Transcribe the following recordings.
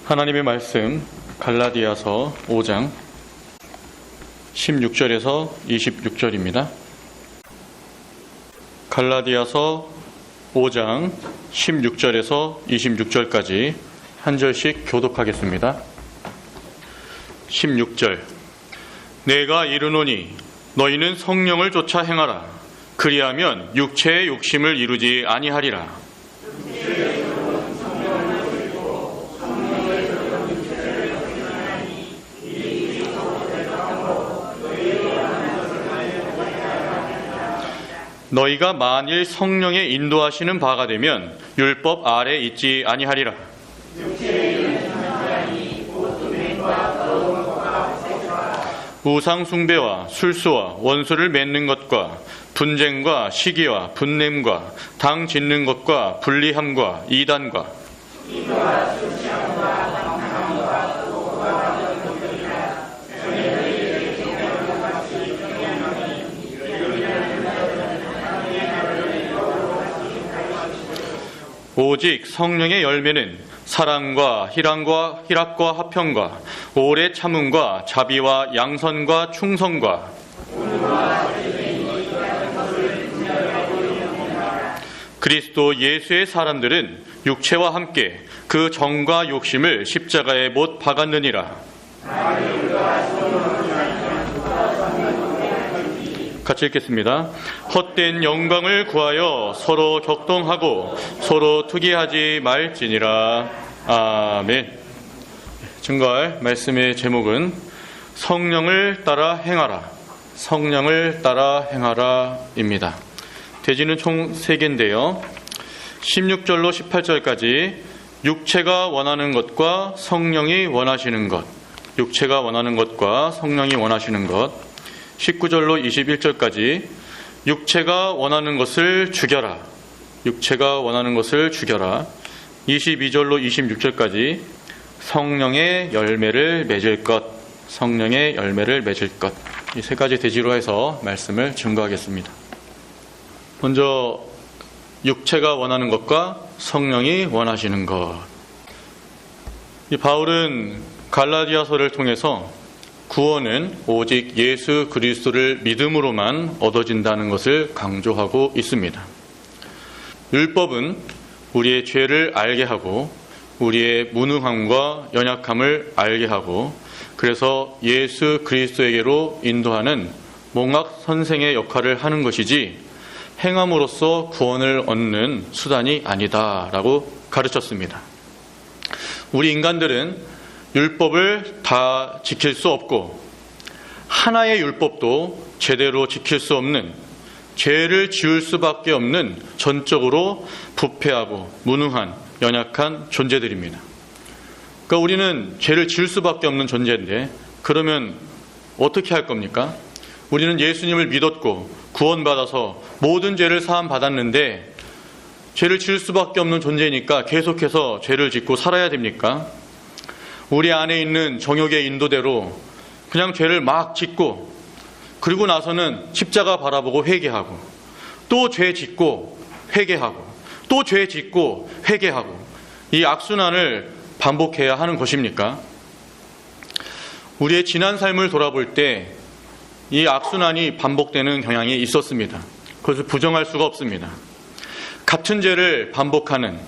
하나님의 말씀 갈라디아서 5장 16절에서 26절입니다. 갈라디아서 5장 16절에서 26절까지 한 절씩 교독하겠습니다. 16절. 내가 이르노니 너희는 성령을 쫓아 행하라. 그리하면 육체의 욕심을 이루지 아니하리라. 너희가 만일 성령의 인도하시는 바가 되면 율법 아래 있지 아니하리라. 우상 숭배와 술수와 원수를 맺는 것과 분쟁과 시기와 분냄과 당 짓는 것과 불리함과 이단과 오직 성령의 열매는 사랑과 희락과 화평과 오래 참음과 자비와 양선과 충성과 그리스도 예수의 사람들은 육체와 함께 그 정과 욕심을 십자가에 못 박았느니라. 같이 읽겠습니다. 헛된 영광을 구하여 서로 격동하고 서로 투기하지 말지니라. 아멘. 증거할 말씀의 제목은 성령을 따라 행하라. 성령을 따라 행하라 입니다. 대지는 총 3개인데요. 16절로 18절까지 육체가 원하는 것과 성령이 원하시는 것, 육체가 원하는 것과 성령이 원하시는 것, 19절로 21절까지 육체가 원하는 것을 죽여라. 육체가 원하는 것을 죽여라. 22절로 26절까지 성령의 열매를 맺을 것. 성령의 열매를 맺을 것. 이 3가지 대지로 해서 말씀을 증거하겠습니다. 먼저 육체가 원하는 것과 성령이 원하시는 것. 이 바울은 갈라디아서를 통해서 구원은 오직 예수 그리스도를 믿음으로만 얻어진다는 것을 강조하고 있습니다. 율법은 우리의 죄를 알게 하고 우리의 무능함과 연약함을 알게 하고 그래서 예수 그리스도에게로 인도하는 몽학 선생의 역할을 하는 것이지 행함으로써 구원을 얻는 수단이 아니다라고 가르쳤습니다. 우리 인간들은 율법을 다 지킬 수 없고 하나의 율법도 제대로 지킬 수 없는 죄를 지을 수밖에 없는 전적으로 부패하고 무능한 연약한 존재들입니다. 그러니까 우리는 죄를 지을 수밖에 없는 존재인데 그러면 어떻게 할 겁니까? 우리는 예수님을 믿었고 구원받아서 모든 죄를 사함 받았는데 죄를 지을 수밖에 없는 존재니까 계속해서 죄를 짓고 살아야 됩니까? 우리 안에 있는 정욕의 인도대로 그냥 죄를 막 짓고 그리고 나서는 십자가 바라보고 회개하고 또 죄 짓고 회개하고 또 죄 짓고 회개하고 이 악순환을 반복해야 하는 것입니까? 우리의 지난 삶을 돌아볼 때 이 악순환이 반복되는 경향이 있었습니다. 그것을 부정할 수가 없습니다. 같은 죄를 반복하는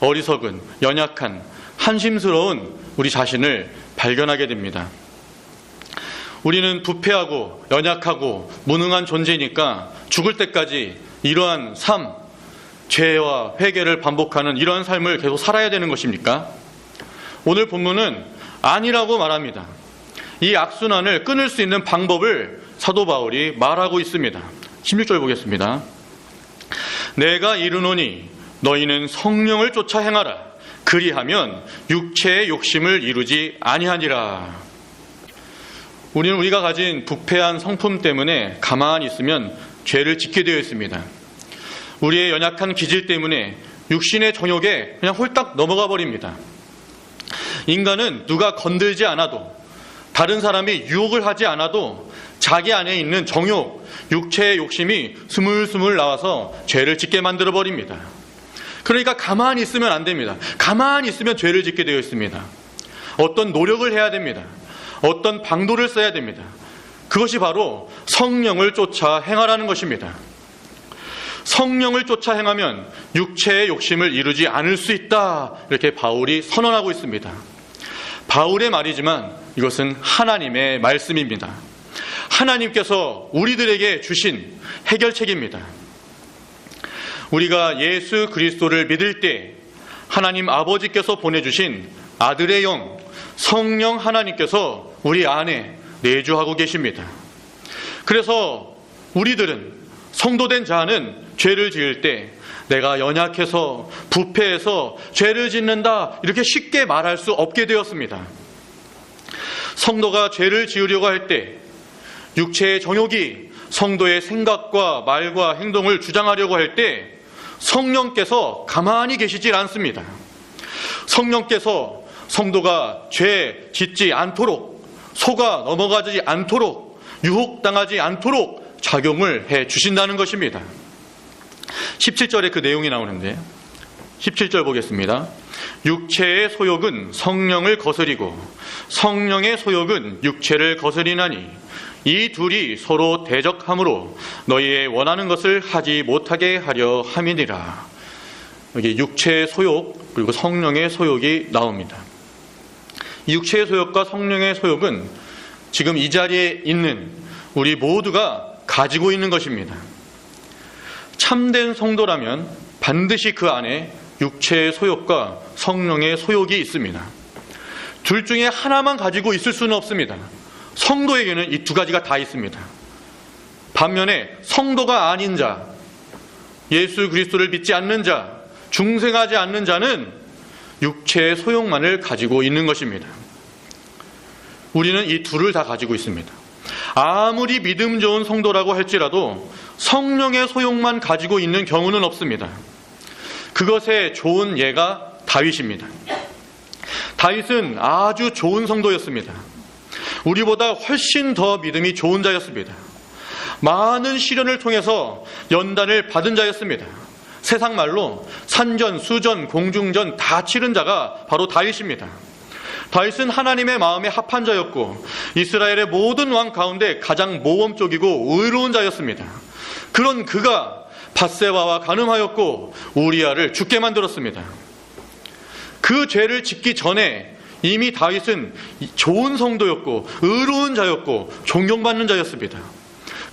어리석은 연약한 한심스러운 우리 자신을 발견하게 됩니다. 우리는 부패하고 연약하고 무능한 존재니까 죽을 때까지 이러한 삶, 죄와 회개를 반복하는 이러한 삶을 계속 살아야 되는 것입니까? 오늘 본문은 아니라고 말합니다. 이 악순환을 끊을 수 있는 방법을 사도 바울이 말하고 있습니다. 16절 보겠습니다. 내가 이르노니 너희는 성령을 쫓아 행하라. 그리하면 육체의 욕심을 이루지 아니하니라. 우리가 가진 부패한 성품 때문에 가만히 있으면 죄를 짓게 되어 있습니다. 우리의 연약한 기질 때문에 육신의 정욕에 그냥 홀딱 넘어가 버립니다. 인간은 누가 건들지 않아도 다른 사람이 유혹을 하지 않아도 자기 안에 있는 정욕, 육체의 욕심이 스물스물 나와서 죄를 짓게 만들어버립니다. 그러니까 가만히 있으면 안 됩니다. 가만히 있으면 죄를 짓게 되어 있습니다. 어떤 노력을 해야 됩니다. 어떤 방도를 써야 됩니다. 그것이 바로 성령을 쫓아 행하라는 것입니다. 성령을 쫓아 행하면 육체의 욕심을 이루지 않을 수 있다. 이렇게 바울이 선언하고 있습니다. 바울의 말이지만 이것은 하나님의 말씀입니다. 하나님께서 우리들에게 주신 해결책입니다. 우리가 예수 그리스도를 믿을 때 하나님 아버지께서 보내주신 아들의 영, 성령 하나님께서 우리 안에 내주하고 계십니다. 그래서 우리들은, 성도된 자는 죄를 지을 때 내가 연약해서 부패해서 죄를 짓는다 이렇게 쉽게 말할 수 없게 되었습니다. 성도가 죄를 지으려고 할 때 육체의 정욕이 성도의 생각과 말과 행동을 주장하려고 할 때 성령께서 가만히 계시질 않습니다. 성령께서 성도가 죄 짓지 않도록, 속아 넘어가지 않도록, 유혹당하지 않도록 작용을 해 주신다는 것입니다. 17절에 그 내용이 나오는데 17절 보겠습니다. 육체의 소욕은 성령을 거스리고 성령의 소욕은 육체를 거스리나니 이 둘이 서로 대적함으로 너희의 원하는 것을 하지 못하게 하려 함이니라. 여기 육체의 소욕 그리고 성령의 소욕이 나옵니다. 육체의 소욕과 성령의 소욕은 지금 이 자리에 있는 우리 모두가 가지고 있는 것입니다. 참된 성도라면 반드시 그 안에 육체의 소욕과 성령의 소욕이 있습니다. 둘 중에 하나만 가지고 있을 수는 없습니다. 성도에게는 이 두 가지가 다 있습니다. 반면에 성도가 아닌 자, 예수 그리스도를 믿지 않는 자, 중생하지 않는 자는 육체의 소욕만을 가지고 있는 것입니다. 우리는 이 둘을 다 가지고 있습니다. 아무리 믿음 좋은 성도라고 할지라도 성령의 소욕만 가지고 있는 경우는 없습니다. 그것의 좋은 예가 다윗입니다. 다윗은 아주 좋은 성도였습니다. 우리보다 훨씬 더 믿음이 좋은 자였습니다. 많은 시련을 통해서 연단을 받은 자였습니다. 세상 말로 산전, 수전, 공중전 다 치른 자가 바로 다윗입니다. 다윗은 하나님의 마음에 합한 자였고 이스라엘의 모든 왕 가운데 가장 모범적이고 의로운 자였습니다. 그런 그가 밧세바와 간음하였고 우리아를 죽게 만들었습니다. 그 죄를 짓기 전에 이미 다윗은 좋은 성도였고 의로운 자였고 존경받는 자였습니다.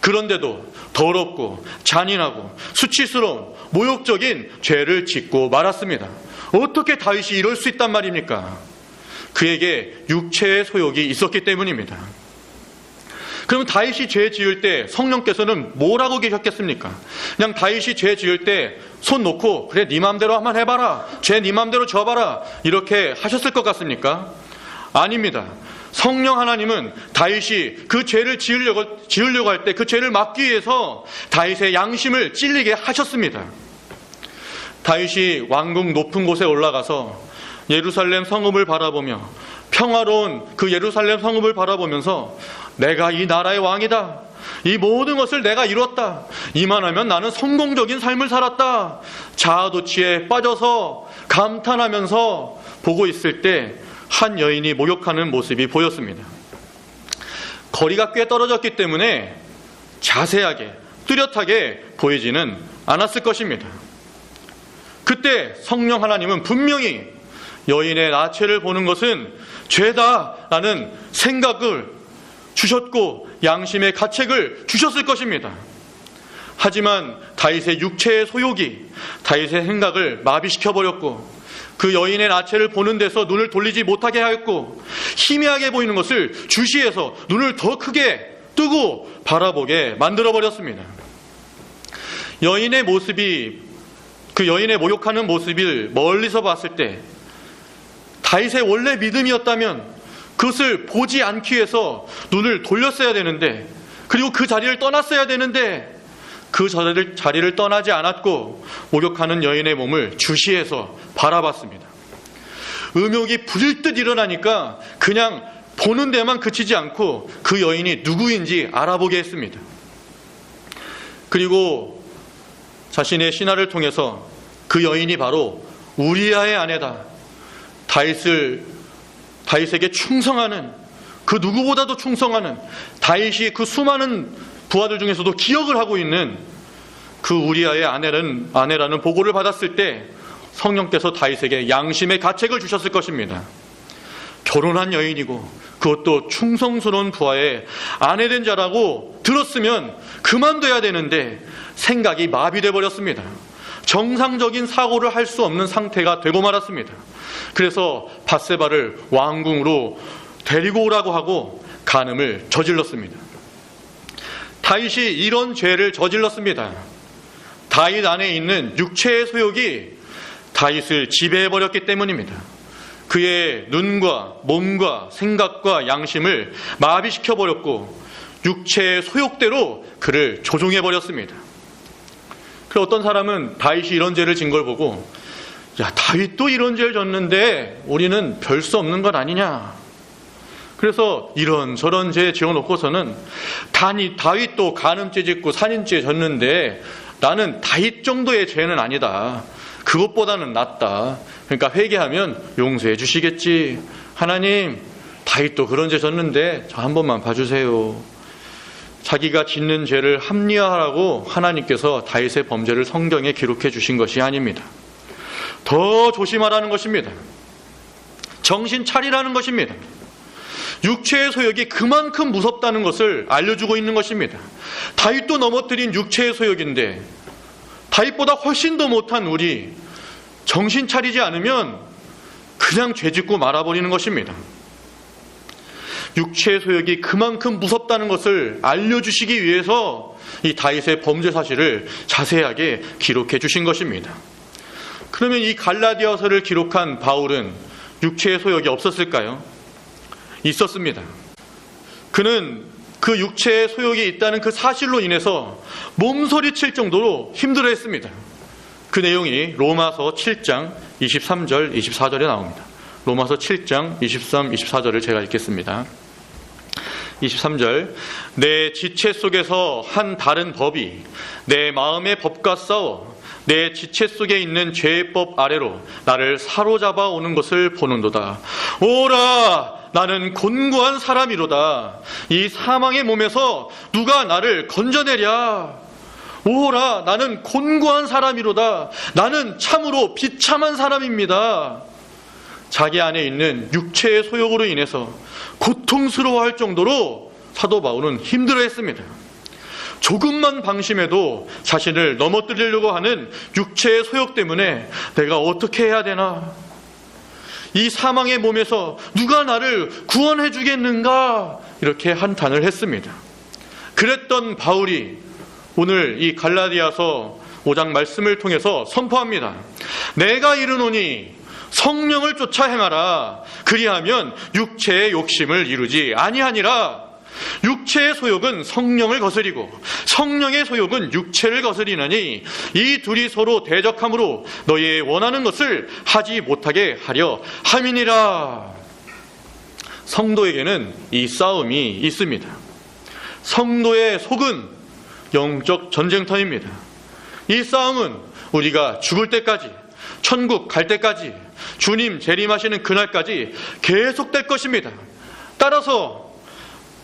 그런데도 더럽고 잔인하고 수치스러운 모욕적인 죄를 짓고 말았습니다. 어떻게 다윗이 이럴 수 있단 말입니까? 그에게 육체의 소욕이 있었기 때문입니다. 그럼 다윗이 죄 지을 때 성령께서는 뭘 하고 계셨겠습니까? 그냥 다윗이 죄 지을 때 손 놓고 그래 네 맘대로 한번 해봐라, 죄 네 맘대로 져봐라 이렇게 하셨을 것 같습니까? 아닙니다. 성령 하나님은 다윗이 그 죄를 지으려고 할 때 그 죄를 막기 위해서 다윗의 양심을 찔리게 하셨습니다. 다윗이 왕궁 높은 곳에 올라가서 예루살렘 성읍을 바라보며 평화로운 그 예루살렘 성읍을 바라보면서 내가 이 나라의 왕이다. 이 모든 것을 내가 이뤘다. 이만하면 나는 성공적인 삶을 살았다. 자아도취에 빠져서 감탄하면서 보고 있을 때 한 여인이 목욕하는 모습이 보였습니다. 거리가 꽤 떨어졌기 때문에 자세하게 뚜렷하게 보이지는 않았을 것입니다. 그때 성령 하나님은 분명히 여인의 나체를 보는 것은 죄다라는 생각을 주셨고 양심의 가책을 주셨을 것입니다. 하지만 다윗의 육체의 소욕이 다윗의 생각을 마비시켜버렸고 그 여인의 나체를 보는 데서 눈을 돌리지 못하게 하였고 희미하게 보이는 것을 주시해서 눈을 더 크게 뜨고 바라보게 만들어버렸습니다. 여인의 모습이, 그 여인의 모욕하는 모습을 멀리서 봤을 때 다윗의 원래 믿음이었다면 그것을 보지 않기 위해서 눈을 돌렸어야 되는데, 그리고 그 자리를 떠났어야 되는데 그 자리를 떠나지 않았고 목욕하는 여인의 몸을 주시해서 바라봤습니다. 음욕이 불듯 일어나니까 그냥 보는 데만 그치지 않고 그 여인이 누구인지 알아보게 했습니다. 그리고 자신의 신하를 통해서 그 여인이 바로 우리아의 아내다, 다윗에게 충성하는, 그 누구보다도 충성하는 다윗이 그 수많은 부하들 중에서도 기억을 하고 있는 그 우리아의 아내라는 보고를 받았을 때 성령께서 다윗에게 양심의 가책을 주셨을 것입니다. 결혼한 여인이고 그것도 충성스러운 부하의 아내된 자라고 들었으면 그만둬야 되는데 생각이 마비돼 버렸습니다. 정상적인 사고를 할 수 없는 상태가 되고 말았습니다. 그래서 밧세바를 왕궁으로 데리고 오라고 하고 간음을 저질렀습니다. 다윗이 이런 죄를 저질렀습니다. 다윗 안에 있는 육체의 소욕이 다윗을 지배해버렸기 때문입니다. 그의 눈과 몸과 생각과 양심을 마비시켜버렸고 육체의 소욕대로 그를 조종해버렸습니다. 그래서 어떤 사람은 다윗이 이런 죄를 진 걸 보고, 야, 다윗도 이런 죄를 졌는데 우리는 별 수 없는 것 아니냐. 그래서 이런저런 죄 지어놓고서는 다윗도 간음죄 짓고 살인죄 졌는데 나는 다윗 정도의 죄는 아니다. 그것보다는 낫다. 그러니까 회개하면 용서해 주시겠지. 하나님, 다윗도 그런 죄 졌는데 저 한 번만 봐주세요. 자기가 짓는 죄를 합리화하라고 하나님께서 다윗의 범죄를 성경에 기록해 주신 것이 아닙니다. 더 조심하라는 것입니다. 정신 차리라는 것입니다. 육체의 소욕이 그만큼 무섭다는 것을 알려주고 있는 것입니다. 다윗도 넘어뜨린 육체의 소욕인데 다윗보다 훨씬 더 못한 우리, 정신 차리지 않으면 그냥 죄짓고 말아버리는 것입니다. 육체의 소욕이 그만큼 무섭다는 것을 알려주시기 위해서 이 다윗의 범죄 사실을 자세하게 기록해 주신 것입니다. 그러면 이 갈라디아서를 기록한 바울은 육체의 소욕이 없었을까요? 있었습니다. 그는 그 육체의 소욕이 있다는 그 사실로 인해서 몸서리칠 정도로 힘들어했습니다. 그 내용이 로마서 7장 23절, 24절에 나옵니다. 로마서 7장 23, 24절을 제가 읽겠습니다. 23절, 내 지체 속에서 한 다른 법이 내 마음의 법과 싸워 내 지체 속에 있는 죄의 법 아래로 나를 사로잡아 오는 것을 보는도다. 오라, 나는 곤고한 사람이로다. 이 사망의 몸에서 누가 나를 건져내랴. 오라, 나는 곤고한 사람이로다. 나는 참으로 비참한 사람입니다. 자기 안에 있는 육체의 소욕으로 인해서 고통스러워할 정도로 사도 바울은 힘들어했습니다. 조금만 방심해도 자신을 넘어뜨리려고 하는 육체의 소욕 때문에 내가 어떻게 해야 되나? 이 사망의 몸에서 누가 나를 구원해 주겠는가? 이렇게 한탄을 했습니다. 그랬던 바울이 오늘 이 갈라디아서 5장 말씀을 통해서 선포합니다. 내가 이르노니 성령을 쫓아 행하라. 그리하면 육체의 욕심을 이루지 아니하니라. 육체의 소욕은 성령을 거스리고 성령의 소욕은 육체를 거스리나니 이 둘이 서로 대적함으로 너희의 원하는 것을 하지 못하게 하려 함이니라. 성도에게는 이 싸움이 있습니다. 성도의 속은 영적 전쟁터입니다. 이 싸움은 우리가 죽을 때까지, 천국 갈 때까지, 주님 재림하시는 그날까지 계속될 것입니다. 따라서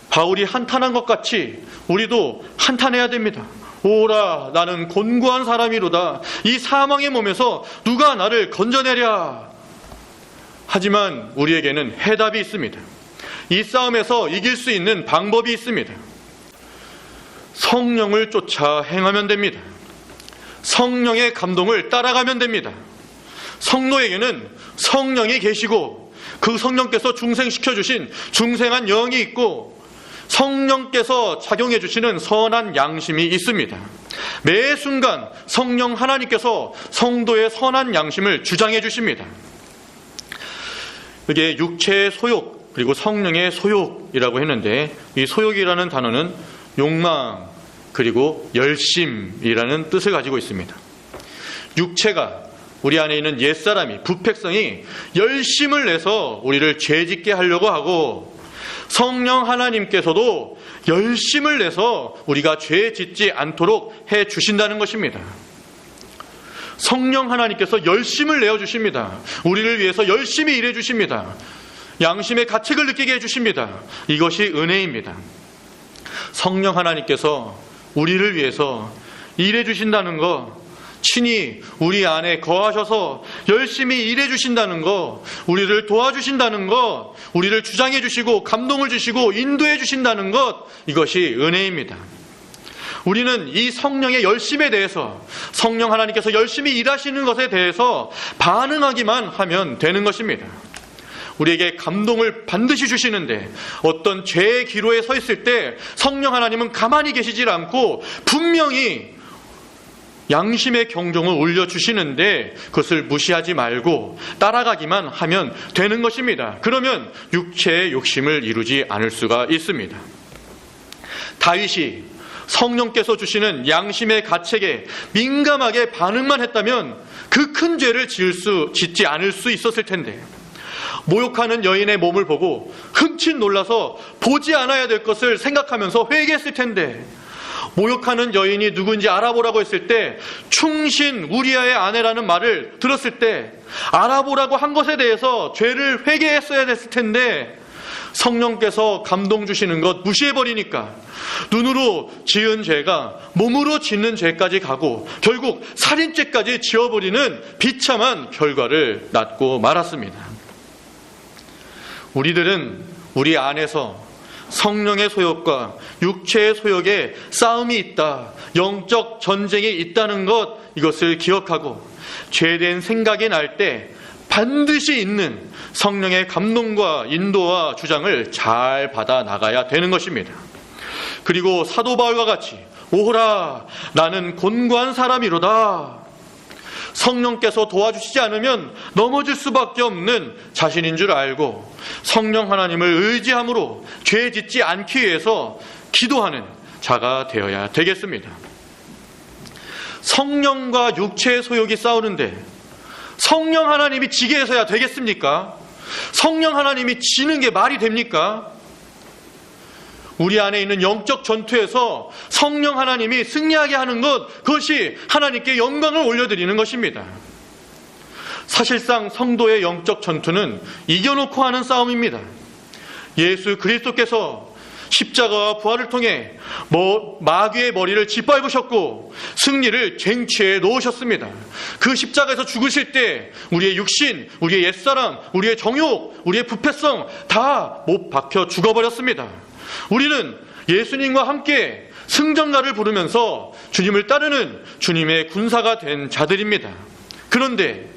바울이 한탄한 것 같이 우리도 한탄해야 됩니다. 오라, 나는 곤고한 사람이로다. 이 사망의 몸에서 누가 나를 건져내랴. 하지만 우리에게는 해답이 있습니다. 이 싸움에서 이길 수 있는 방법이 있습니다. 성령을 쫓아 행하면 됩니다. 성령의 감동을 따라가면 됩니다. 성도에게는 성령이 계시고 그 성령께서 중생시켜주신 중생한 영이 있고 성령께서 작용해 주시는 선한 양심이 있습니다. 매 순간 성령 하나님께서 성도의 선한 양심을 주장해 주십니다. 이게 육체의 소욕 그리고 성령의 소욕이라고 했는데 이 소욕이라는 단어는 욕망 그리고 열심이라는 뜻을 가지고 있습니다. 육체가 우리 안에 있는 옛사람이, 부패성이 열심을 내서 우리를 죄짓게 하려고 하고 성령 하나님께서도 열심을 내서 우리가 죄 짓지 않도록 해 주신다는 것입니다. 성령 하나님께서 열심을 내어 주십니다. 우리를 위해서 열심히 일해 주십니다. 양심의 가책을 느끼게 해주십니다. 이것이 은혜입니다. 성령 하나님께서 우리를 위해서 일해 주신다는 것, 친히 우리 안에 거하셔서 열심히 일해 주신다는 것, 우리를 도와주신다는 것, 우리를 주장해 주시고 감동을 주시고 인도해 주신다는 것, 이것이 은혜입니다. 우리는 이 성령의 열심에 대해서, 성령 하나님께서 열심히 일하시는 것에 대해서 반응하기만 하면 되는 것입니다. 우리에게 감동을 반드시 주시는데 어떤 죄의 기로에 서 있을 때 성령 하나님은 가만히 계시질 않고 분명히 양심의 경종을 울려주시는데 그것을 무시하지 말고 따라가기만 하면 되는 것입니다. 그러면 육체의 욕심을 이루지 않을 수가 있습니다. 다윗이 성령께서 주시는 양심의 가책에 민감하게 반응만 했다면 그 큰 죄를 짓지 않을 수 있었을 텐데, 모욕하는 여인의 몸을 보고 흠칫 놀라서 보지 않아야 될 것을 생각하면서 회개했을 텐데, 모욕하는 여인이 누군지 알아보라고 했을 때 충신 우리아의 아내라는 말을 들었을 때 알아보라고 한 것에 대해서 죄를 회개했어야 됐을 텐데, 성령께서 감동 주시는 것 무시해버리니까 눈으로 지은 죄가 몸으로 짓는 죄까지 가고 결국 살인죄까지 지어버리는 비참한 결과를 낳고 말았습니다. 우리들은 우리 안에서 성령의 소욕과 육체의 소욕에 싸움이 있다, 영적 전쟁이 있다는 것, 이것을 기억하고 죄된 생각이 날 때 반드시 있는 성령의 감동과 인도와 주장을 잘 받아 나가야 되는 것입니다. 그리고 사도 바울과 같이 오호라 나는 곤고한 사람이로다, 성령께서 도와주시지 않으면 넘어질 수밖에 없는 자신인 줄 알고 성령 하나님을 의지함으로 죄 짓지 않기 위해서 기도하는 자가 되어야 되겠습니다. 성령과 육체의 소욕이 싸우는데 성령 하나님이 지게 해서야 되겠습니까? 성령 하나님이 지는 게 말이 됩니까? 우리 안에 있는 영적 전투에서 성령 하나님이 승리하게 하는 것, 그것이 하나님께 영광을 올려드리는 것입니다. 사실상 성도의 영적 전투는 이겨놓고 하는 싸움입니다. 예수 그리스도께서 십자가와 부활을 통해 마귀의 머리를 짓밟으셨고 승리를 쟁취해 놓으셨습니다. 그 십자가에서 죽으실 때 우리의 육신, 우리의 옛사람, 우리의 정욕, 우리의 부패성 다 못 박혀 죽어버렸습니다. 우리는 예수님과 함께 승전가를 부르면서 주님을 따르는 주님의 군사가 된 자들입니다. 그런데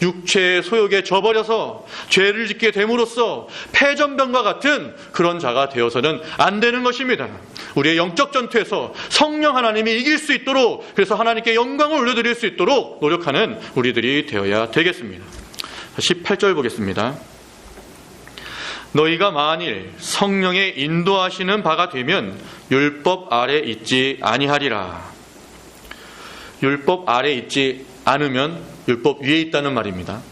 육체의 소욕에 져버려서 죄를 짓게 됨으로써 패전병과 같은 그런 자가 되어서는 안 되는 것입니다. 우리의 영적 전투에서 성령 하나님이 이길 수 있도록, 그래서 하나님께 영광을 올려드릴 수 있도록 노력하는 우리들이 되어야 되겠습니다. 18절 보겠습니다. 너희가 만일 성령의 인도하시는 바가 되면 율법 아래 있지 아니하리라. 율법 아래 있지 않으면 율법 위에 있다는 말입니다.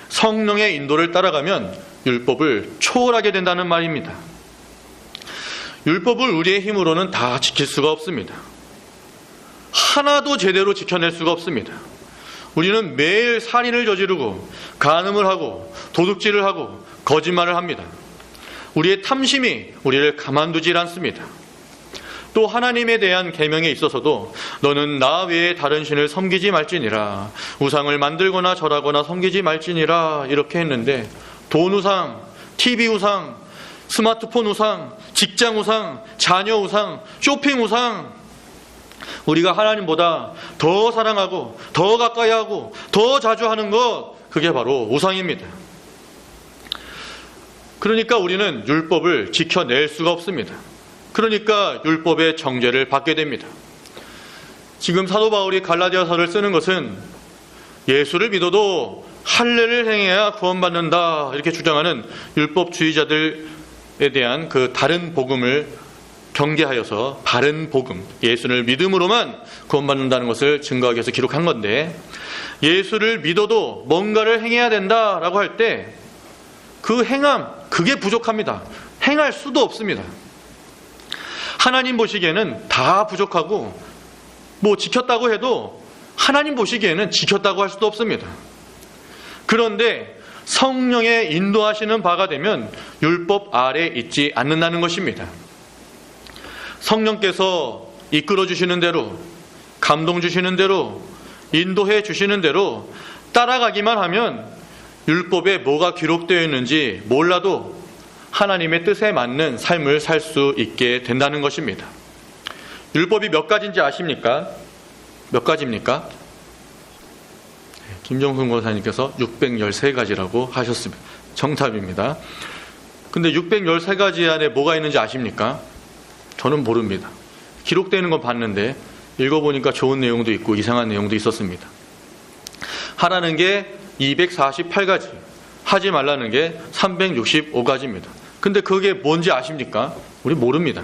성령의 인도를 따라가면 율법을 초월하게 된다는 말입니다. 율법을 우리의 힘으로는 다 지킬 수가 없습니다. 하나도 제대로 지켜낼 수가 없습니다. 우리는 매일 살인을 저지르고 간음을 하고 도둑질을 하고 거짓말을 합니다. 우리의 탐심이 우리를 가만두질 않습니다. 또 하나님에 대한 계명에 있어서도 너는 나 외에 다른 신을 섬기지 말지니라, 우상을 만들거나 절하거나 섬기지 말지니라, 이렇게 했는데 돈 우상, TV 우상, 스마트폰 우상, 직장 우상, 자녀 우상, 쇼핑 우상, 우리가 하나님보다 더 사랑하고 더 가까이 하고 더 자주 하는 것, 그게 바로 우상입니다. 그러니까 우리는 율법을 지켜낼 수가 없습니다. 그러니까 율법의 정죄를 받게 됩니다. 지금 사도 바울이 갈라디아서를 쓰는 것은 예수를 믿어도 할례를 행해야 구원받는다, 이렇게 주장하는 율법주의자들에 대한 그 다른 복음을 경계하여서 바른 복음, 예수를 믿음으로만 구원받는다는 것을 증거하기 위해서 기록한 건데, 예수를 믿어도 뭔가를 행해야 된다라고 할 때 그 행함, 그게 부족합니다. 행할 수도 없습니다. 하나님 보시기에는 다 부족하고, 지켰다고 해도 하나님 보시기에는 지켰다고 할 수도 없습니다. 그런데 성령의 인도하시는 바가 되면 율법 아래 있지 않는다는 것입니다. 성령께서 이끌어 주시는 대로, 감동 주시는 대로, 인도해 주시는 대로 따라가기만 하면 율법에 뭐가 기록되어 있는지 몰라도 하나님의 뜻에 맞는 삶을 살 수 있게 된다는 것입니다. 율법이 몇 가지인지 아십니까? 몇 가지입니까? 김정순 권사님께서 613가지라고 하셨습니다. 정답입니다. 근데 613가지 안에 뭐가 있는지 아십니까? 저는 모릅니다. 기록되는 건 봤는데 읽어보니까 좋은 내용도 있고 이상한 내용도 있었습니다. 하라는 게 248가지, 하지 말라는 게 365가지입니다. 근데 그게 뭔지 아십니까? 우리 모릅니다.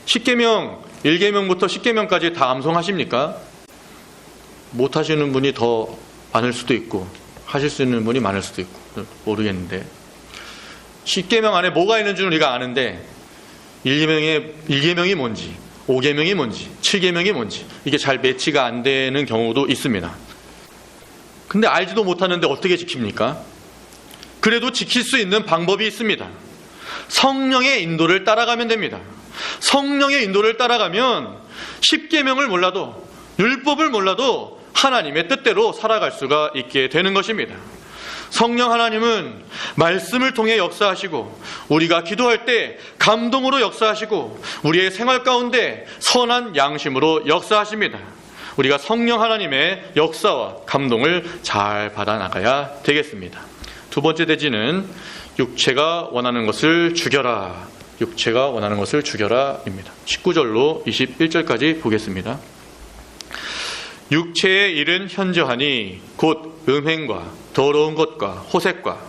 10계명, 1계명부터 10계명까지 다 암송하십니까? 못하시는 분이 더 많을 수도 있고 하실 수 있는 분이 많을 수도 있고 모르겠는데 10계명 안에 뭐가 있는지는 우리가 아는데 1계명이 뭔지, 5계명이 뭔지, 7계명이 뭔지 이게 잘 매치가 안 되는 경우도 있습니다. 근데 알지도 못하는데 어떻게 지킵니까? 그래도 지킬 수 있는 방법이 있습니다. 성령의 인도를 따라가면 됩니다. 성령의 인도를 따라가면 10계명을 몰라도, 율법을 몰라도 하나님의 뜻대로 살아갈 수가 있게 되는 것입니다. 성령 하나님은 말씀을 통해 역사하시고 우리가 기도할 때 감동으로 역사하시고 우리의 생활 가운데 선한 양심으로 역사하십니다. 우리가 성령 하나님의 역사와 감동을 잘 받아나가야 되겠습니다. 두 번째 대지는 육체가 원하는 것을 죽여라. 육체가 원하는 것을 죽여라 입니다. 19절로 21절까지 보겠습니다. 육체의 일은 현저하니 곧 음행과 더러운 것과 호색과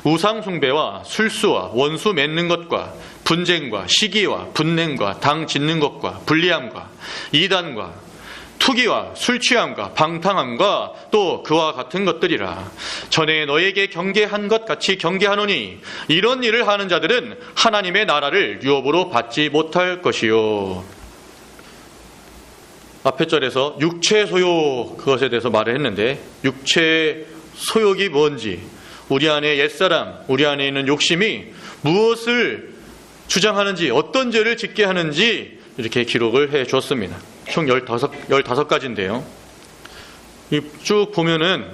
우상 숭배와 술수와 원수 맺는 것과 분쟁과 시기와 분냄과 당 짓는 것과 불리함과 이단과 투기와 술취함과 방탕함과 또 그와 같은 것들이라. 전에 너에게 경계한 것 같이 경계하노니 이런 일을 하는 자들은 하나님의 나라를 유업으로 받지 못할 것이요. 앞에 절에서 육체 소욕 그것에 대해서 말을 했는데 육체 소욕이 뭔지, 우리 안에 옛사람, 우리 안에 있는 욕심이 무엇을 주장하는지, 어떤 죄를 짓게 하는지 이렇게 기록을 해 주었습니다. 총 15가지인데요. 쭉 보면은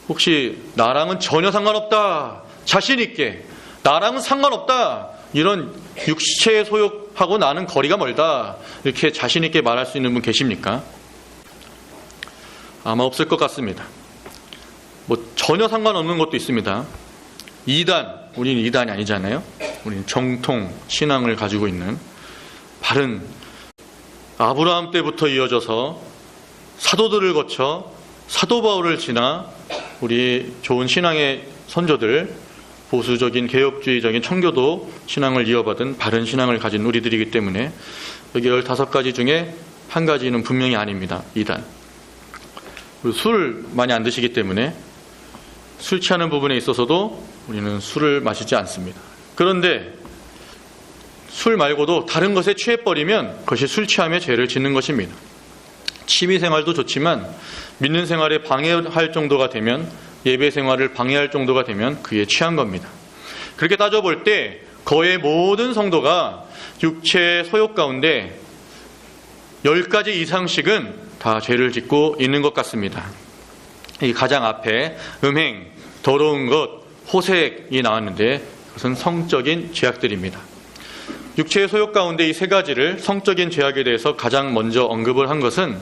혹시 나랑은 전혀 상관없다, 자신 있게 나랑은 상관없다, 이런 육체의 소욕하고 나는 거리가 멀다, 이렇게 자신 있게 말할 수 있는 분 계십니까? 아마 없을 것 같습니다. 전혀 상관없는 것도 있습니다. 이단, 우리는 이단이 아니잖아요. 우리는 정통 신앙을 가지고 있는 바른, 아브라함 때부터 이어져서 사도들을 거쳐 사도 바울을 지나 우리 좋은 신앙의 선조들, 보수적인 개혁주의적인 청교도 신앙을 이어받은 바른 신앙을 가진 우리들이기 때문에 여기 15가지 중에 한 가지는 분명히 아닙니다. 이단. 술 많이 안 드시기 때문에 술 취하는 부분에 있어서도 우리는 술을 마시지 않습니다. 그런데 술 말고도 다른 것에 취해버리면 그것이 술 취함의 죄를 짓는 것입니다. 취미생활도 좋지만 믿는 생활에 방해할 정도가 되면, 예배 생활을 방해할 정도가 되면 그에 취한 겁니다. 그렇게 따져볼 때 거의 모든 성도가 육체의 소욕 가운데 10가지 이상씩은 다 죄를 짓고 있는 것 같습니다. 이 가장 앞에 음행, 더러운 것, 호색이 나왔는데 그것은 성적인 죄악들입니다. 육체의 소욕 가운데 이 3가지를, 성적인 죄악에 대해서 가장 먼저 언급을 한 것은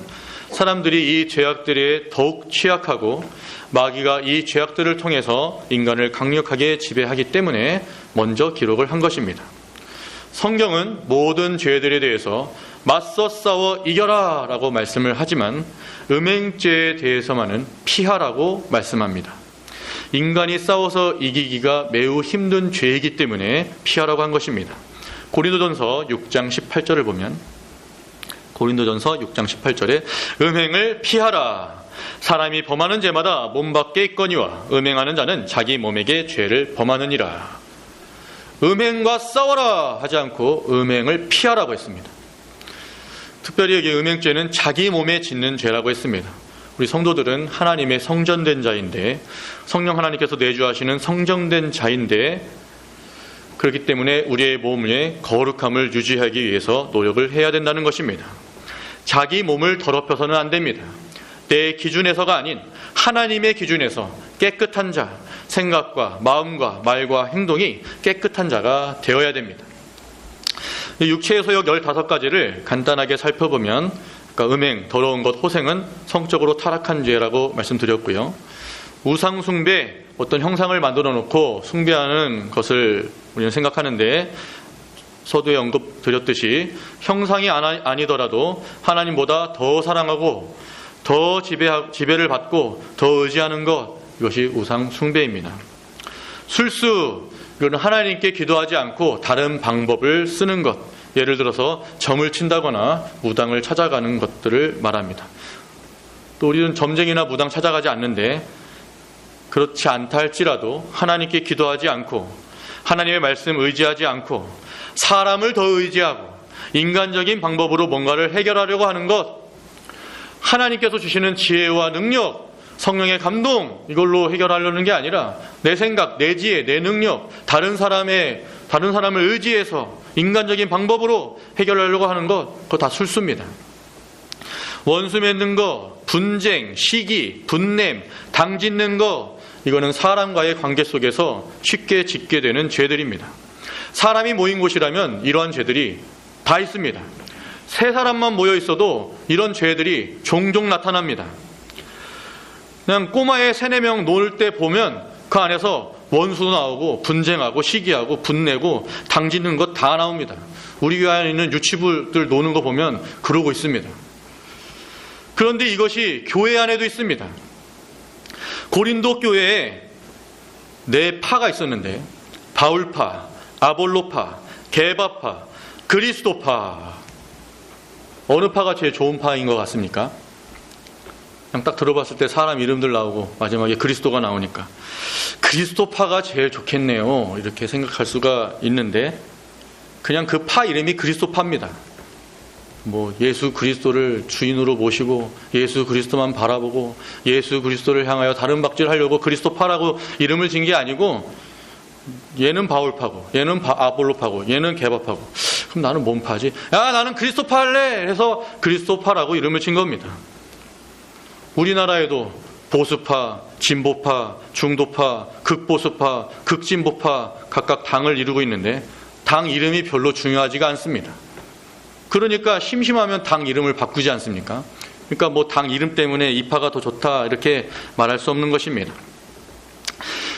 사람들이 이 죄악들에 더욱 취약하고 마귀가 이 죄악들을 통해서 인간을 강력하게 지배하기 때문에 먼저 기록을 한 것입니다. 성경은 모든 죄들에 대해서 맞서 싸워 이겨라 라고 말씀을 하지만 음행죄에 대해서만은 피하라고 말씀합니다. 인간이 싸워서 이기기가 매우 힘든 죄이기 때문에 피하라고 한 것입니다. 고린도전서 6장 18절을 보면, 고린도전서 6장 18절에 음행을 피하라. 사람이 범하는 죄마다 몸 밖에 있거니와 음행하는 자는 자기 몸에게 죄를 범하느니라. 음행과 싸워라 하지 않고 음행을 피하라고 했습니다. 특별히 여기 음행죄는 자기 몸에 짓는 죄라고 했습니다. 우리 성도들은 하나님의 성전된 자인데, 성령 하나님께서 내주하시는 성정된 자인데, 그렇기 때문에 우리의 몸의 거룩함을 유지하기 위해서 노력을 해야 된다는 것입니다. 자기 몸을 더럽혀서는 안 됩니다. 내 기준에서가 아닌 하나님의 기준에서 깨끗한 자, 생각과 마음과 말과 행동이 깨끗한 자가 되어야 됩니다. 육체의 소욕 15가지를 간단하게 살펴보면, 그러니까 음행, 더러운 것, 호생은 성적으로 타락한 죄라고 말씀드렸고요. 우상 숭배, 어떤 형상을 만들어 놓고 숭배하는 것을 우리는 생각하는데, 서두에 언급드렸듯이 형상이 아니더라도 하나님보다 더 사랑하고 더 지배를 받고 더 의지하는 것, 이것이 우상 숭배입니다. 술수, 이거는 하나님께 기도하지 않고 다른 방법을 쓰는 것, 예를 들어서 점을 친다거나 무당을 찾아가는 것들을 말합니다. 또 우리는 점쟁이나 무당 찾아가지 않는데, 그렇지 않다 할지라도 하나님께 기도하지 않고 하나님의 말씀 의지하지 않고 사람을 더 의지하고 인간적인 방법으로 뭔가를 해결하려고 하는 것, 하나님께서 주시는 지혜와 능력, 성령의 감동, 이걸로 해결하려는 게 아니라 내 생각, 내 지혜, 내 능력, 다른 사람을 의지해서 인간적인 방법으로 해결하려고 하는 것, 그거 다 술수입니다. 원수 맺는 거, 분쟁, 시기, 분냄, 당 짓는 거, 이거는 사람과의 관계 속에서 쉽게 짓게 되는 죄들입니다. 사람이 모인 곳이라면 이러한 죄들이 다 있습니다. 세 사람만 모여 있어도 이런 죄들이 종종 나타납니다. 그냥 꼬마애 3-4명 놀 때 보면 그 안에서 원수도 나오고 분쟁하고 시기하고 분내고 당짓는 것 다 나옵니다. 우리 교회 안에 있는 유치부들 노는 거 보면 그러고 있습니다. 그런데 이것이 교회 안에도 있습니다. 고린도 교회에 4파가 있었는데, 바울파, 아볼로파, 게바파, 그리스도파, 어느 파가 제일 좋은 파인 것 같습니까? 그냥 딱 들어봤을 때 사람 이름들 나오고 마지막에 그리스도가 나오니까 그리스도파가 제일 좋겠네요, 이렇게 생각할 수가 있는데, 그냥 그 파 이름이 그리스도파입니다. 뭐 예수 그리스도를 주인으로 모시고 예수 그리스도만 바라보고 예수 그리스도를 향하여 다른 박질하려고 그리스도파라고 이름을 진 게 아니고, 얘는 바울파고 얘는 아볼로파고 얘는 게바파고, 그럼 나는 뭔 파지? 야, 나는 그리스도파 할래! 해서 그리스도파라고 이름을 진 겁니다. 우리나라에도 보수파, 진보파, 중도파, 극보수파, 극진보파 각각 당을 이루고 있는데, 당 이름이 별로 중요하지가 않습니다. 그러니까 심심하면 당 이름을 바꾸지 않습니까? 그러니까 뭐 당 이름 때문에 이 파가 더 좋다 이렇게 말할 수 없는 것입니다.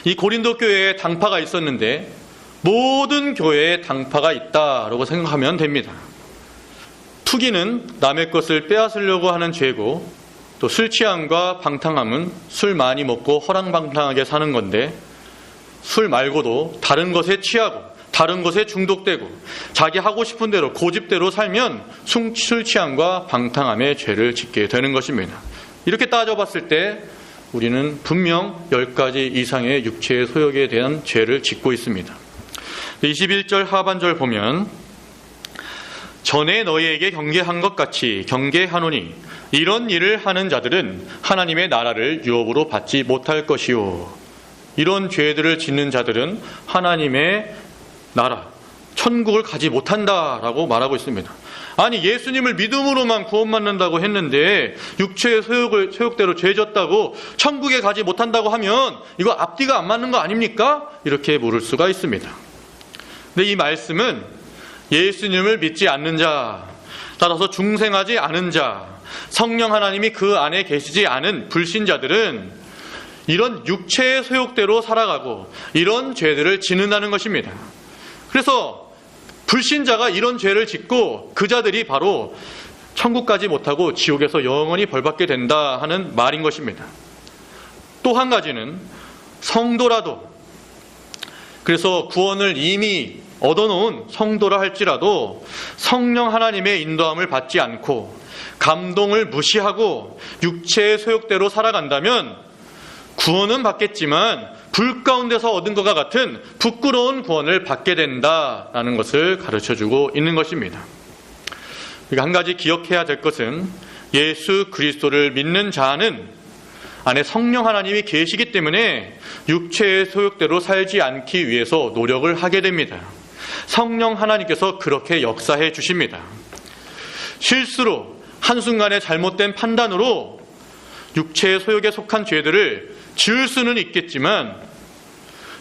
이 고린도 교회에 당파가 있었는데 모든 교회에 당파가 있다라고 생각하면 됩니다. 투기는 남의 것을 빼앗으려고 하는 죄고, 또 술 취함과 방탕함은 술 많이 먹고 허랑방탕하게 사는 건데, 술 말고도 다른 것에 취하고 다른 것에 중독되고 자기 하고 싶은 대로 고집대로 살면 술 취함과 방탕함의 죄를 짓게 되는 것입니다. 이렇게 따져봤을 때 우리는 분명 10가지 이상의 육체의 소욕에 대한 죄를 짓고 있습니다. 21절 하반절 보면, 전에 너희에게 경계한 것 같이 경계하노니 이런 일을 하는 자들은 하나님의 나라를 유업으로 받지 못할 것이요. 이런 죄들을 짓는 자들은 하나님의 나라, 천국을 가지 못한다라고 말하고 있습니다. 아니, 예수님을 믿음으로만 구원받는다고 했는데 육체의 소욕대로 죄졌다고 천국에 가지 못한다고 하면 이거 앞뒤가 안 맞는 거 아닙니까? 이렇게 물을 수가 있습니다. 근데 이 말씀은 예수님을 믿지 않는 자, 따라서 중생하지 않은 자, 성령 하나님이 그 안에 계시지 않은 불신자들은 이런 육체의 소욕대로 살아가고 이런 죄들을 짓는다는 것입니다. 그래서 불신자가 이런 죄를 짓고 그 자들이 바로 천국 가지 못하고 지옥에서 영원히 벌받게 된다 하는 말인 것입니다. 또 한 가지는 성도라도, 그래서 구원을 이미 얻어놓은 성도라 할지라도 성령 하나님의 인도함을 받지 않고 감동을 무시하고 육체의 소욕대로 살아간다면 구원은 받겠지만 불 가운데서 얻은 것과 같은 부끄러운 구원을 받게 된다라는 것을 가르쳐주고 있는 것입니다. 한 가지 기억해야 될 것은 예수 그리스도를 믿는 자는 안에 성령 하나님이 계시기 때문에 육체의 소욕대로 살지 않기 위해서 노력을 하게 됩니다. 성령 하나님께서 그렇게 역사해 주십니다. 실수로 한순간의 잘못된 판단으로 육체의 소욕에 속한 죄들을 지을 수는 있겠지만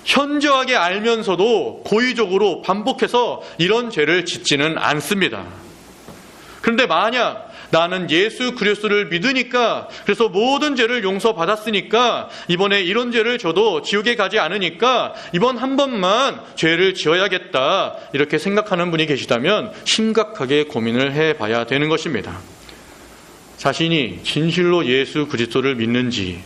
현저하게 알면서도 고의적으로 반복해서 이런 죄를 짓지는 않습니다. 그런데 만약 나는 예수 그리스도를 믿으니까, 그래서 모든 죄를 용서받았으니까 이번에 이런 죄를 져도 지옥에 가지 않으니까 이번 한 번만 죄를 지어야겠다, 이렇게 생각하는 분이 계시다면 심각하게 고민을 해봐야 되는 것입니다. 자신이 진실로 예수 그리스도를 믿는지,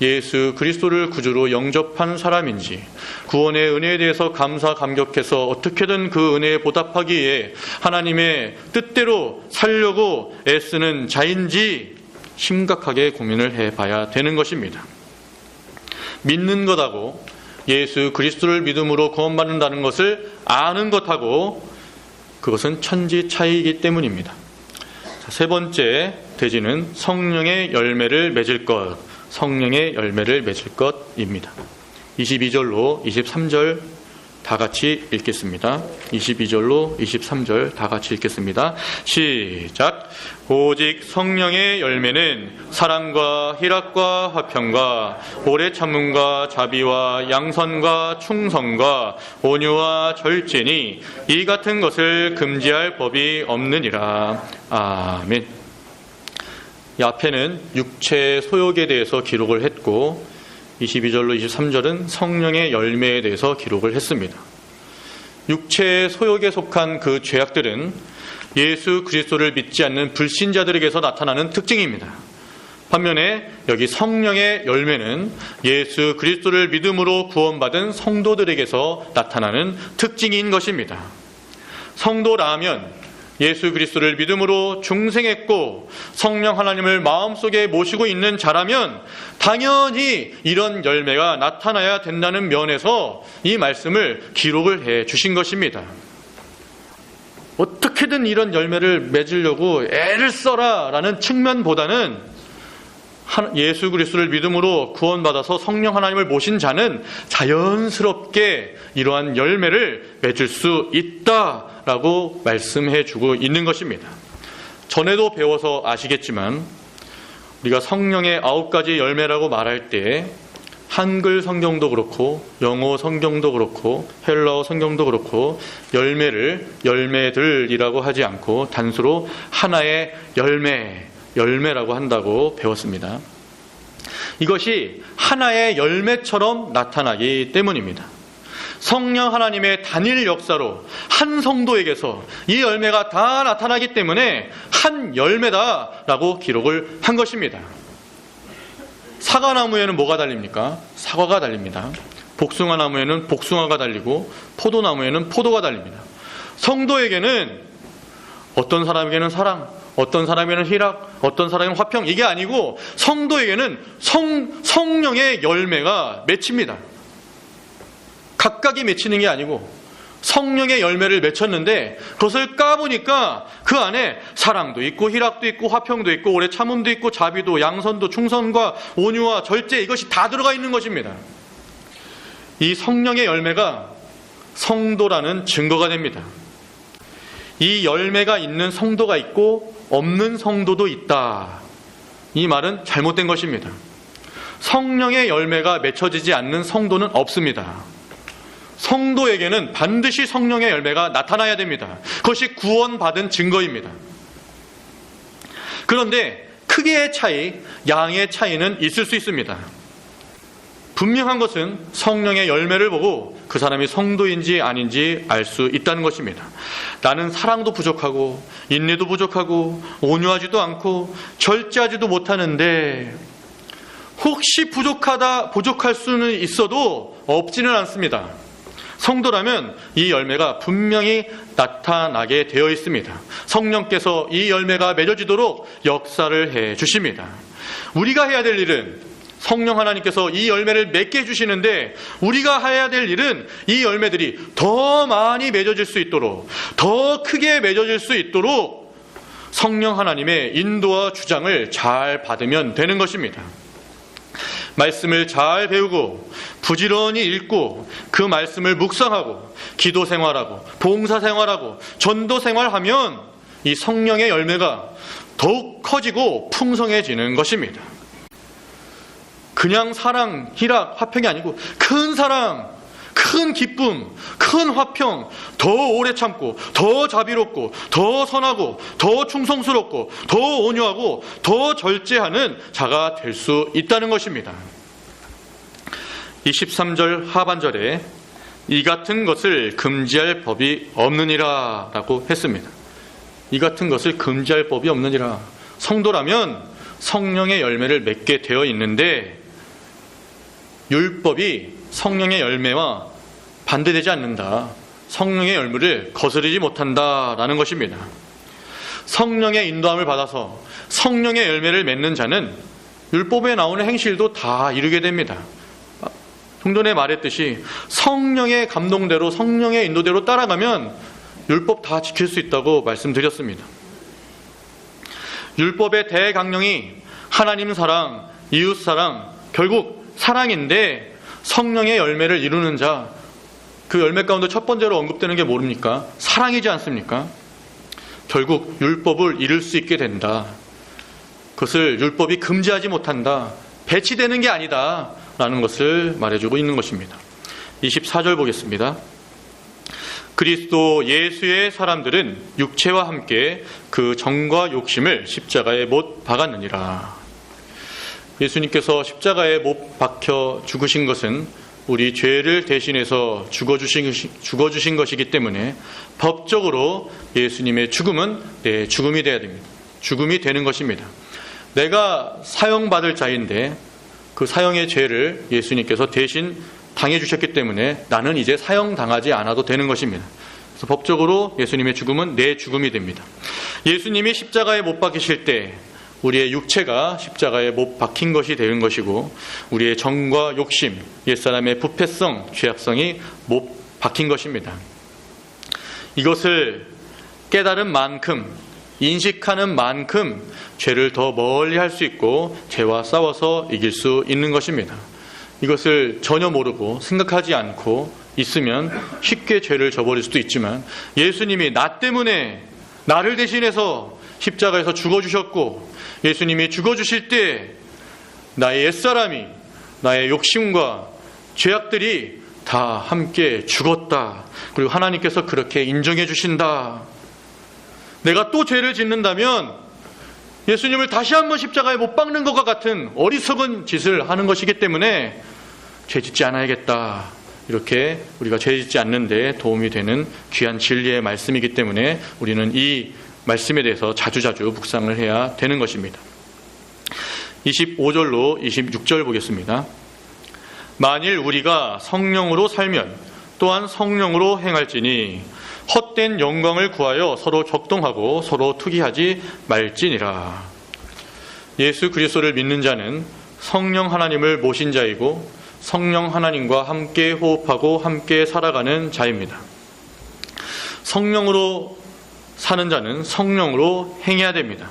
예수 그리스도를 구주로 영접한 사람인지, 구원의 은혜에 대해서 감사 감격해서 어떻게든 그 은혜에 보답하기 위해 하나님의 뜻대로 살려고 애쓰는 자인지 심각하게 고민을 해봐야 되는 것입니다. 믿는 것하고 예수 그리스도를 믿음으로 구원받는다는 것을 아는 것하고 그것은 천지 차이이기 때문입니다. 세 번째 대지는 성령의 열매를 맺을 것, 성령의 열매를 맺을 것입니다. 22절로 23절 다 같이 읽겠습니다. 22절로 23절 다 같이 읽겠습니다. 시작. 오직 성령의 열매는 사랑과 희락과 화평과 오래 참음과 자비와 양선과 충성과 온유와 절제니 이 같은 것을 금지할 법이 없느니라. 아멘. 이 앞에는 육체의 소욕에 대해서 기록을 했고 22절로 23절은 성령의 열매에 대해서 기록을 했습니다. 육체의 소욕에 속한 그 죄악들은 예수 그리스도를 믿지 않는 불신자들에게서 나타나는 특징입니다. 반면에 여기 성령의 열매는 예수 그리스도를 믿음으로 구원받은 성도들에게서 나타나는 특징인 것입니다. 성도라면 예수 그리스도를 믿음으로 중생했고 성령 하나님을 마음속에 모시고 있는 자라면 당연히 이런 열매가 나타나야 된다는 면에서 이 말씀을 기록을 해 주신 것입니다. 어떻게든 이런 열매를 맺으려고 애를 써라 라는 측면보다는 예수 그리스도를 믿음으로 구원받아서 성령 하나님을 모신 자는 자연스럽게 이러한 열매를 맺을 수 있다라고 말씀해 주고 있는 것입니다. 전에도 배워서 아시겠지만 우리가 성령의 9가지 열매라고 말할 때 한글 성경도 그렇고 영어 성경도 그렇고 헬라어 성경도 그렇고 열매를 열매들이라고 하지 않고 단수로 하나의 열매라고 한다고 배웠습니다. 이것이 하나의 열매처럼 나타나기 때문입니다. 성령 하나님의 단일 역사로 한 성도에게서 이 열매가 다 나타나기 때문에 한 열매다라고 기록을 한 것입니다. 사과나무에는 뭐가 달립니까? 사과가 달립니다. 복숭아나무에는 복숭아가 달리고 포도나무에는 포도가 달립니다. 성도에게는 어떤 사람에게는 사랑, 어떤 사람에게는 희락, 어떤 사람에게는 화평, 이게 아니고 성도에게는 성령의 열매가 맺힙니다. 각각이 맺히는 게 아니고 성령의 열매를 맺혔는데 그것을 까보니까 그 안에 사랑도 있고 희락도 있고 화평도 있고 오래 참음도 있고 자비도 양선도 충성과 온유와 절제, 이것이 다 들어가 있는 것입니다. 이 성령의 열매가 성도라는 증거가 됩니다. 이 열매가 있는 성도가 있고 없는 성도도 있다. 이 말은 잘못된 것입니다. 성령의 열매가 맺혀지지 않는 성도는 없습니다. 성도에게는 반드시 성령의 열매가 나타나야 됩니다. 그것이 구원받은 증거입니다. 그런데 크기의 차이, 양의 차이는 있을 수 있습니다. 분명한 것은 성령의 열매를 보고 그 사람이 성도인지 아닌지 알 수 있다는 것입니다. 나는 사랑도 부족하고 인내도 부족하고 온유하지도 않고 절제하지도 못하는데 혹시 부족할 수는 있어도 없지는 않습니다. 성도라면 이 열매가 분명히 나타나게 되어 있습니다. 성령께서 이 열매가 맺어지도록 역사를 해 주십니다. 우리가 해야 될 일은 성령 하나님께서 이 열매를 맺게 해주시는데 우리가 해야 될 일은 이 열매들이 더 많이 맺어질 수 있도록, 더 크게 맺어질 수 있도록 성령 하나님의 인도와 주장을 잘 받으면 되는 것입니다. 말씀을 잘 배우고 부지런히 읽고 그 말씀을 묵상하고 기도 생활하고 봉사 생활하고 전도 생활하면 이 성령의 열매가 더욱 커지고 풍성해지는 것입니다. 그냥 사랑, 희락, 화평이 아니고 큰 사랑, 큰 기쁨, 큰 화평, 더 오래 참고, 더 자비롭고, 더 선하고, 더 충성스럽고, 더 온유하고, 더 절제하는 자가 될 수 있다는 것입니다. 23절 하반절에 이 같은 것을 금지할 법이 없느니라 라고 했습니다. 이 같은 것을 금지할 법이 없느니라. 성도라면 성령의 열매를 맺게 되어 있는데 율법이 성령의 열매와 반대되지 않는다. 성령의 열매를 거스르지 못한다라는 것입니다. 성령의 인도함을 받아서 성령의 열매를 맺는 자는 율법에 나오는 행실도 다 이루게 됩니다. 좀 전에 말했듯이 성령의 감동대로 성령의 인도대로 따라가면 율법 다 지킬 수 있다고 말씀드렸습니다. 율법의 대강령이 하나님 사랑, 이웃 사랑, 결국 사랑인데 성령의 열매를 이루는 자, 그 열매 가운데 첫 번째로 언급되는 게 모릅니까? 사랑이지 않습니까? 결국 율법을 이룰 수 있게 된다. 그것을 율법이 금지하지 못한다. 배치되는 게 아니다. 라는 것을 말해주고 있는 것입니다. 24절 보겠습니다. 그리스도 예수의 사람들은 육체와 함께 그 정과 욕심을 십자가에 못 박았느니라. 예수님께서 십자가에 못 박혀 죽으신 것은 우리 죄를 대신해서 죽어주신 것이기 때문에 법적으로 예수님의 죽음은 내 죽음이 되어야 됩니다. 죽음이 되는 것입니다. 내가 사형받을 자인데 그 사형의 죄를 예수님께서 대신 당해주셨기 때문에 나는 이제 사형당하지 않아도 되는 것입니다. 그래서 법적으로 예수님의 죽음은 내 죽음이 됩니다. 예수님이 십자가에 못 박히실 때 우리의 육체가 십자가에 못 박힌 것이 되는 것이고 우리의 정과 욕심, 옛사람의 부패성, 죄악성이 못 박힌 것입니다. 이것을 깨달은 만큼, 인식하는 만큼 죄를 더 멀리 할 수 있고 죄와 싸워서 이길 수 있는 것입니다. 이것을 전혀 모르고 생각하지 않고 있으면 쉽게 죄를 저버릴 수도 있지만 예수님이 나 때문에 나를 대신해서 십자가에서 죽어주셨고 예수님이 죽어주실 때 나의 옛사람이 나의 욕심과 죄악들이 다 함께 죽었다. 그리고 하나님께서 그렇게 인정해 주신다. 내가 또 죄를 짓는다면 예수님을 다시 한번 십자가에 못 박는 것과 같은 어리석은 짓을 하는 것이기 때문에 죄 짓지 않아야겠다. 이렇게 우리가 죄 짓지 않는 데 도움이 되는 귀한 진리의 말씀이기 때문에 우리는 이 말씀에 대해서 자주자주 묵상을 해야 되는 것입니다. 25절로 26절 보겠습니다. 만일 우리가 성령으로 살면 또한 성령으로 행할지니 헛된 영광을 구하여 서로 격동하고 서로 투기하지 말지니라. 예수 그리스도를 믿는 자는 성령 하나님을 모신 자이고 성령 하나님과 함께 호흡하고 함께 살아가는 자입니다. 성령으로 사는 자는 성령으로 행해야 됩니다.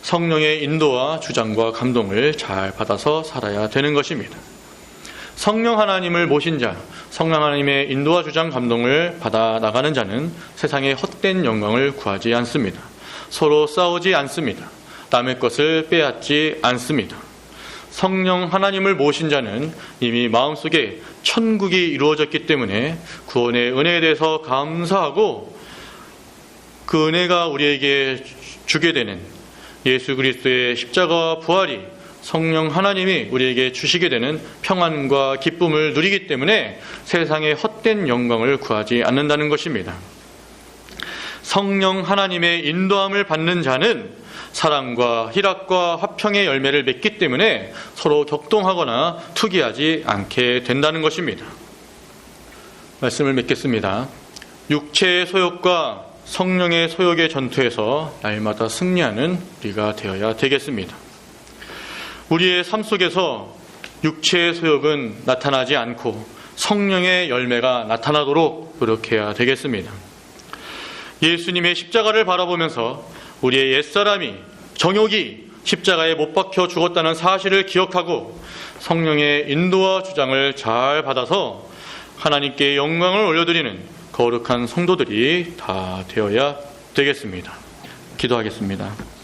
성령의 인도와 주장과 감동을 잘 받아서 살아야 되는 것입니다. 성령 하나님을 모신 자, 성령 하나님의 인도와 주장 감동을 받아 나가는 자는 세상의 헛된 영광을 구하지 않습니다. 서로 싸우지 않습니다. 남의 것을 빼앗지 않습니다. 성령 하나님을 모신 자는 이미 마음속에 천국이 이루어졌기 때문에 구원의 은혜에 대해서 감사하고 그 은혜가 우리에게 주게 되는 예수 그리스도의 십자가와 부활이 성령 하나님이 우리에게 주시게 되는 평안과 기쁨을 누리기 때문에 세상의 헛된 영광을 구하지 않는다는 것입니다. 성령 하나님의 인도함을 받는 자는 사랑과 희락과 화평의 열매를 맺기 때문에 서로 격동하거나 투기하지 않게 된다는 것입니다. 말씀을 맺겠습니다. 육체의 소욕과 성령의 소욕의 전투에서 날마다 승리하는 우리가 되어야 되겠습니다. 우리의 삶 속에서 육체의 소욕은 나타나지 않고 성령의 열매가 나타나도록 노력해야 되겠습니다. 예수님의 십자가를 바라보면서 우리의 옛사람이 정욕이 십자가에 못 박혀 죽었다는 사실을 기억하고 성령의 인도와 주장을 잘 받아서 하나님께 영광을 올려드리는 거룩한 성도들이 다 되어야 되겠습니다. 기도하겠습니다.